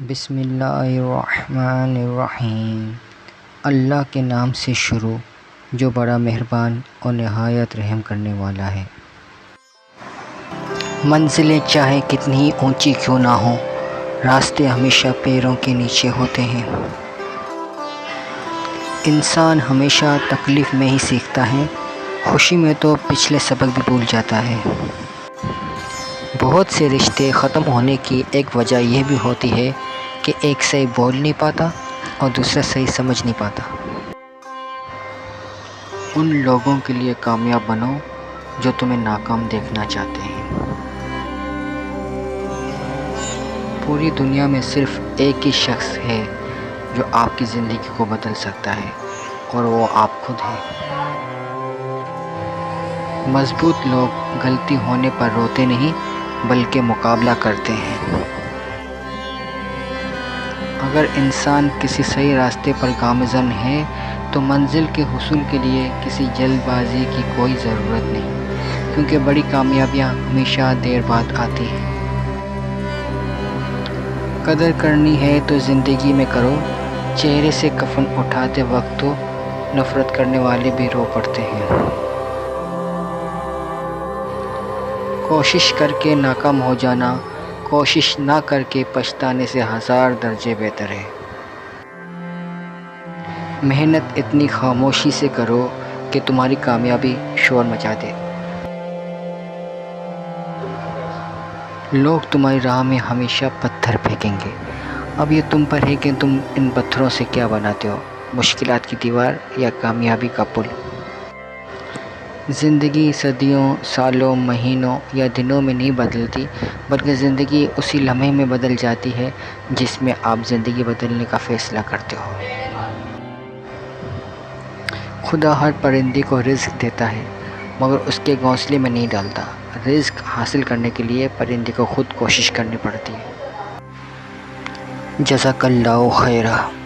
بسم اللہ الرحمن الرحیم۔ اللہ کے نام سے شروع جو بڑا مہربان اور نہایت رحم کرنے والا ہے۔ منزلیں چاہے کتنی اونچی کیوں نہ ہوں، راستے ہمیشہ پیروں کے نیچے ہوتے ہیں۔ انسان ہمیشہ تکلیف میں ہی سیکھتا ہے، خوشی میں تو پچھلے سبق بھی بھول جاتا ہے۔ بہت سے رشتے ختم ہونے کی ایک وجہ یہ بھی ہوتی ہے کہ ایک صحیح بول نہیں پاتا اور دوسرا صحیح سمجھ نہیں پاتا۔ ان لوگوں کے لیے کامیاب بنو جو تمہیں ناکام دیکھنا چاہتے ہیں۔ پوری دنیا میں صرف ایک ہی شخص ہے جو آپ کی زندگی کو بدل سکتا ہے اور وہ آپ خود ہیں۔ مضبوط لوگ غلطی ہونے پر روتے نہیں بلکہ مقابلہ کرتے ہیں۔ اگر انسان کسی صحیح راستے پر گامزن ہے تو منزل کے حصول کے لیے کسی جلد بازی کی کوئی ضرورت نہیں، کیونکہ بڑی کامیابیاں ہمیشہ دیر بعد آتی ہیں۔ قدر کرنی ہے تو زندگی میں کرو، چہرے سے کفن اٹھاتے وقت تو نفرت کرنے والے بھی رو پڑتے ہیں۔ کوشش کر کے ناکام ہو جانا کوشش نہ کر کے پچھتانے سے 1000 درجے بہتر ہے۔ محنت اتنی خاموشی سے کرو کہ تمہاری کامیابی شور مچا دے۔ لوگ تمہاری راہ میں ہمیشہ پتھر پھینکیں گے، اب یہ تم پر ہے کہ تم ان پتھروں سے کیا بناتے ہو، مشکلات کی دیوار یا کامیابی کا پل۔ زندگی صدیوں، سالوں، مہینوں یا دنوں میں نہیں بدلتی، بلکہ زندگی اسی لمحے میں بدل جاتی ہے جس میں آپ زندگی بدلنے کا فیصلہ کرتے ہو۔ خدا ہر پرندے کو رزق دیتا ہے مگر اس کے گھونسلے میں نہیں ڈالتا۔ رزق حاصل کرنے کے لیے پرندے کو خود کوشش کرنی پڑتی ہے۔ جزاک اللہ خیرہ۔